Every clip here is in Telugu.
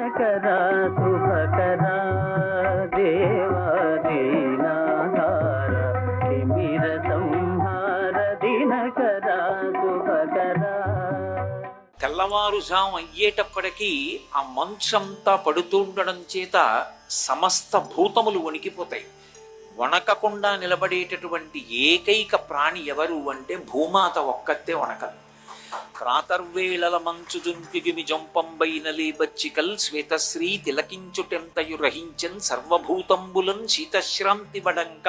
దినకరా శుభకరా దేవా దీనాధార తిమిర సంహార దినకరా శుభకరా. తెల్లవారుజాము అయ్యేటప్పటికీ ఆ మంచంతా పడుతుండడం చేత సమస్త భూతములు వణికిపోతాయి. వణకకుండా నిలబడేటటువంటి ఏకైక ప్రాణి ఎవరు అంటే భూమాత ఒక్కతే వణకదు. ప్రాతర్వేళల మంచుజుంపిగిమి జంపంబైన లేబచ్చికల్ శ్వేతశ్రీ తిలకించుటెంతయు రహించన్ సర్వభూతంబులన్ శీతశ్రాంతి వడంక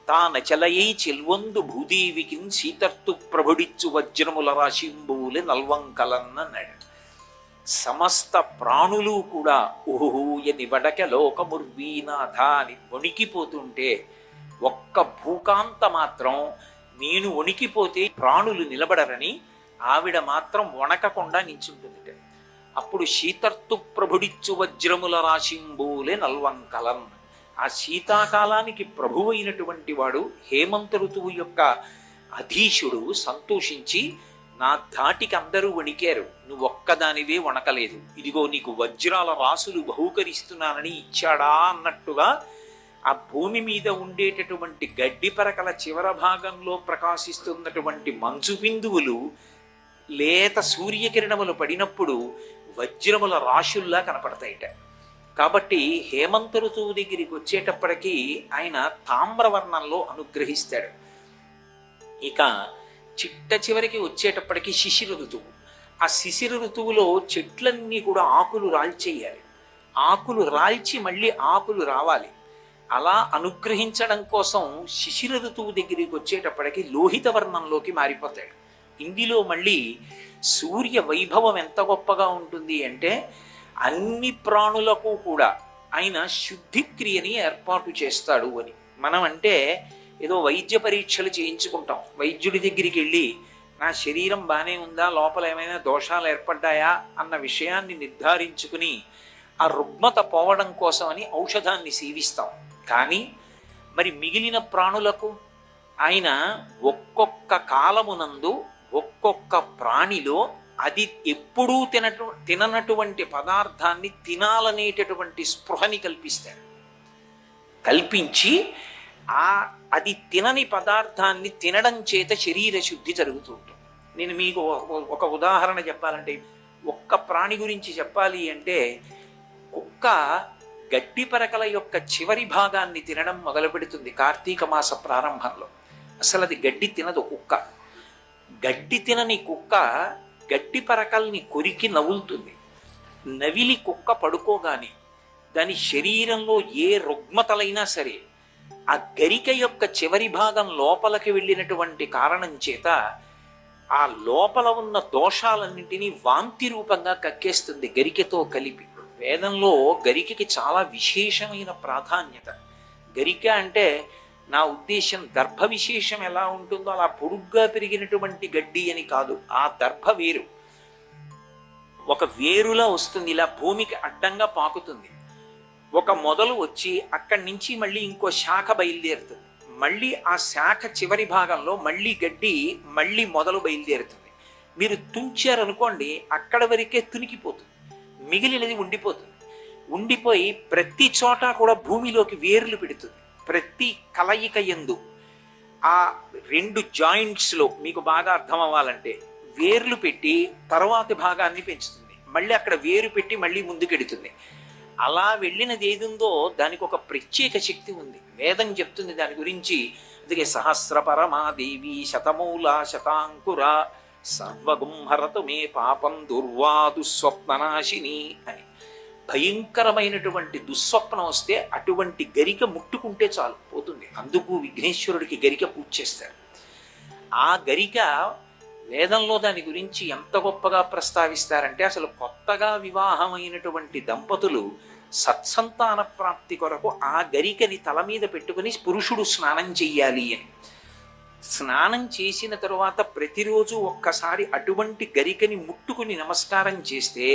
తానచలయై చెల్వొందు భూదేవికిన్ శీతర్తు ప్రభుడిచ్చు వజ్రముల రాశింబూలె నల్వంకలన్నన్నాడు. సమస్త ప్రాణులు కూడా ఊహూయ నివడక లోకముర్వీనాథ అని వణికిపోతుంటే ఒక్క భూకాంత మాత్రం నేను వణికిపోతే ప్రాణులు నిలబడరని ఆవిడ మాత్రం వణకకుండా నించుంటుందిట. అప్పుడు శీతర్తు ప్రభుడిచ్చు వజ్రముల రాశింబూలే నల్వంకలం. ఆ శీతాకాలానికి ప్రభువు అయినటువంటి వాడు హేమంత ఋతువు యొక్క అధీశుడు సంతోషించి నా ధాటికి అందరూ వణికారు, నువ్వు ఒక్కదానివే వణకలేదు, ఇదిగో నీకు వజ్రాల రాసులు బహూకరిస్తున్నానని ఇచ్చాడా అన్నట్టుగా ఆ భూమి మీద ఉండేటటువంటి గడ్డి పరకల చివర భాగంలో ప్రకాశిస్తున్నటువంటి మంచు బిందువులు లేత సూర్యకిరణములు పడినప్పుడు వజ్రముల రాశుల్లా కనపడతాయిట. కాబట్టి హేమంత ఋతువు దగ్గరికి వచ్చేటప్పటికీ ఆయన తామ్రవర్ణంలో అనుగ్రహిస్తాడు. ఇక చిట్ట చివరికి వచ్చేటప్పటికి శిశిర ఋతువు. ఆ శిశిర ఋతువులో చెట్లన్నీ కూడా ఆకులు రాల్చేయాలి. ఆకులు రాల్చి మళ్ళీ ఆకులు రావాలి. అలా అనుగ్రహించడం కోసం శిశిర ఋతువు దగ్గరికి వచ్చేటప్పటికి లోహిత వర్ణంలోకి మారిపోతాడు. ఇందులో మళ్ళీ సూర్య వైభవం ఎంత గొప్పగా ఉంటుంది అంటే అన్ని ప్రాణులకు కూడా ఆయన శుద్ధిక్రియని ఏర్పాటు చేస్తాడు అని. మనం అంటే ఏదో వైద్య పరీక్షలు చేయించుకుంటాం. వైద్యుడి దగ్గరికి వెళ్ళి నా శరీరం బాగానే ఉందా, లోపల ఏమైనా దోషాలు ఏర్పడ్డాయా అన్న విషయాన్ని నిర్ధారించుకుని ఆ రుగ్మత పోవడం కోసం అని ఔషధాన్ని సేవిస్తాం. కానీ మరి మిగిలిన ప్రాణులకు ఆయన ఒక్కొక్క కాలమునందు ఒక్కొక్క ప్రాణిలో అది ఎప్పుడూ తిననటువంటి పదార్థాన్ని తినాలనేటటువంటి స్పృహని కల్పిస్తాడు. కల్పించి అది తినని పదార్థాన్ని తినడం చేత శరీర శుద్ధి జరుగుతూ ఉంటుంది. నేను మీకు ఒక ఉదాహరణ చెప్పాలంటే, ఒక్క ప్రాణి గురించి చెప్పాలి అంటే కుక్క గడ్డి పరకల యొక్క చివరి భాగాన్ని తినడం మొదలు పెడుతుంది కార్తీక మాస ప్రారంభంలో. అసలు అది గడ్డి తినదు కుక్క. గడ్డి తినని కుక్క గడ్డి పరకల్ని కొరికి నవ్వులుతుంది. నవిలి కుక్క పడుకోగానే దాని శరీరంలో ఏ రుగ్మతలైనా సరే ఆ గరిక యొక్క చివరి భాగం లోపలికి వెళ్ళినటువంటి కారణం చేత ఆ లోపల ఉన్న దోషాలన్నింటినీ వాంతి రూపంగా కక్కేస్తుంది గరికతో కలిపి. వేదంలో గరికకి చాలా విశేషమైన ప్రాధాన్యత. గరిక అంటే నా ఉద్దేశం దర్భ విశేషం ఎలా ఉంటుందో అలా పొడుగ్గా పెరిగినటువంటి గడ్డి అని కాదు. ఆ దర్భ వేరు ఒక వేరులా వస్తుంది, ఇలా భూమికి అడ్డంగా పాకుతుంది. ఒక మొదలు వచ్చి అక్కడి నుంచి మళ్ళీ ఇంకో శాఖ బయలుదేరుతుంది. మళ్ళీ ఆ శాఖ చివరి భాగంలో మళ్ళీ గడ్డి మళ్ళీ మొదలు బయలుదేరుతుంది. మీరు తుంచారనుకోండి అక్కడ వరకే తునికిపోతుంది, మిగిలినది ఉండిపోతుంది. ఉండిపోయి ప్రతి చోట కూడా భూమిలోకి వేర్లు పెడుతుంది. ప్రతి కలయిక యందు ఆ రెండు జాయింట్స్లో మీకు బాగా అర్థం అవ్వాలంటే వేర్లు పెట్టి తర్వాతి భాగాన్ని పెంచుతుంది. మళ్ళీ అక్కడ వేరు పెట్టి మళ్ళీ ముందుకెడుతుంది. అలా వెళ్ళినది ఏదుందో దానికి ఒక ప్రత్యేక శక్తి ఉంది. వేదం చెప్తుంది దాని గురించి. అందుకే సహస్రపరమాదేవి శతమూల శతాంకుర సర్వగుంహరతు మే పాపం దుర్వాదు స్వప్ననాశిని అని. భయంకరమైనటువంటి దుస్వప్నం వస్తే అటువంటి గరిక ముట్టుకుంటే చాలు పోతుంది. అందుకు విఘ్నేశ్వరుడికి గరిక పూజ చేస్తారు. ఆ గరిక వేదంలో దాని గురించి ఎంత గొప్పగా ప్రస్తావిస్తారంటే అసలు కొత్తగా వివాహమైనటువంటి దంపతులు సత్సంతాన ప్రాప్తి కొరకు ఆ గరికని తల మీద పెట్టుకుని పురుషుడు స్నానం చెయ్యాలి అని. స్నానం చేసిన తరువాత ప్రతిరోజు ఒక్కసారి అటువంటి గరికని ముట్టుకుని నమస్కారం చేస్తే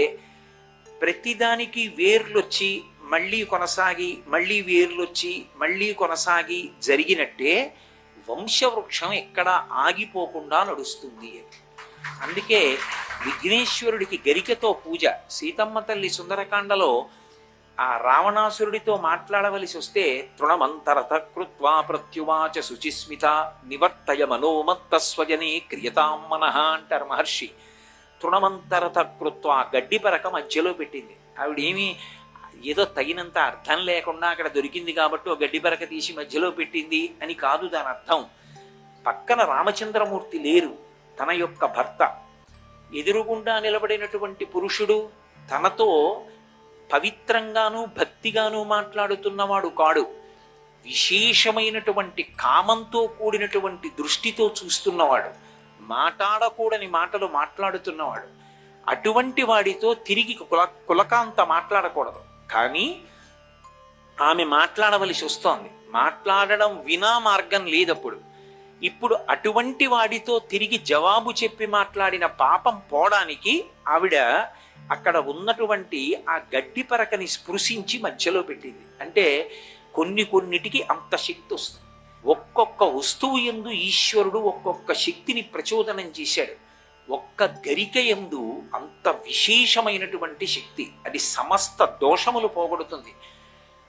ప్రతిదానికి వేర్లొచ్చి మళ్ళీ కొనసాగి మళ్ళీ వేర్లొచ్చి మళ్ళీ కొనసాగి జరిగినట్టే వంశవృక్షం ఎక్కడా ఆగిపోకుండా నడుస్తుంది అని. అందుకే విఘ్నేశ్వరుడికి గరికతో పూజ. సీతమ్మ తల్లి సుందరకాండలో ఆ రావణాసురుడితో మాట్లాడవలసి వస్తే తృణమంతరత కృత్వా ప్రత్యువాచ శుచిస్మిత నివర్తయ మనోమత్త స్వజనే క్రియతాం మనః అంటారు మహర్షి. తృణమంతరత కృత్వా గడ్డి పరక మధ్యలో పెట్టింది. ఆవిడేమి ఏదో తగినంత అర్థం లేకుండా అక్కడ దొరికింది కాబట్టి ఓ గడ్డి పరక తీసి మధ్యలో పెట్టింది అని కాదు దాని అర్థం. పక్కన రామచంద్రమూర్తి లేరు, తన యొక్క భర్త. ఎదురుగుండా నిలబడినటువంటి పురుషుడు తనతో పవిత్రంగాను భక్తిగాను మాట్లాడుతున్నవాడు కాడు, విశేషమైనటువంటి కామంతో కూడినటువంటి దృష్టితో చూస్తున్నవాడు, మాట్లాడకూడని మాటలు మాట్లాడుతున్నవాడు. అటువంటి వాడితో తిరిగి కులకాంత మాట్లాడకూడదు. కానీ ఆమె మాట్లాడవలసి వస్తోంది. మాట్లాడడం వినా మార్గం లేదప్పుడు. ఇప్పుడు అటువంటి వాడితో తిరిగి జవాబు చెప్పి మాట్లాడిన పాపం పోవడానికి ఆవిడ అక్కడ ఉన్నటువంటి ఆ గడ్డి పరకని స్పృశించి మధ్యలో పెట్టింది. అంటే కొన్నిటికి అంత శక్తి వస్తుంది. ఒక్కొక్క వస్తువు యందు ఈశ్వరుడు ఒక్కొక్క శక్తిని ప్రచోదనం చేశాడు. ఒక్క గరిక యందు అంత విశేషమైనటువంటి శక్తి, అది సమస్త దోషములు పోగొడుతుంది.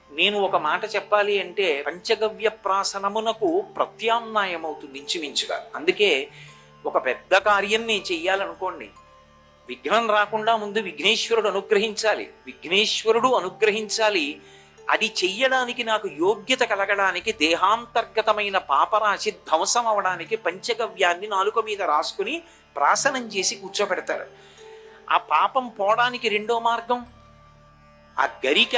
నేను ఒక మాట చెప్పాలి అంటే పంచగవ్య ప్రాసనమునకు ప్రత్యామ్నాయమవుతుంది ఇంచుమించుగా. అందుకే ఒక పెద్ద కార్యం నేను చెయ్యాలనుకోండి, విఘ్నం రాకుండా ముందు విఘ్నేశ్వరుడు అనుగ్రహించాలి. విఘ్నేశ్వరుడు అనుగ్రహించాలి. అది చెయ్యడానికి నాకు యోగ్యత కలగడానికి దేహాంతర్గతమైన పాపరాశి ధ్వంసం అవడానికి పంచగవ్యాన్ని నాలుక మీద రాసుకుని ప్రాసనం చేసి కూర్చోబెడతారు. ఆ పాపం పోవడానికి రెండో మార్గం, ఆ గరిక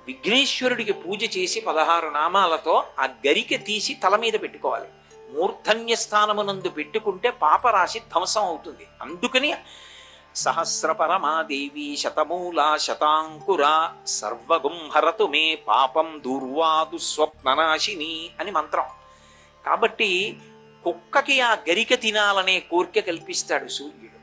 విఘ్నేశ్వరుడికి పూజ చేసి 16 నామాలతో ఆ గరిక తీసి తల మీద పెట్టుకోవాలి. మూర్ధన్య స్థానమునందు పెట్టుకుంటే పాపరాశి ధ్వంసం అవుతుంది. అందుకని సహస్రపరమాదేవి శతమూలా శతాంకురా సర్వగుంహరతు మే పాపం దూర్వాదు స్వప్ననాశిని అని మంత్రం. కాబట్టి కుక్కకి ఆ గరిక తినాలనే కోరిక కల్పిస్తాడు సూర్యుడు.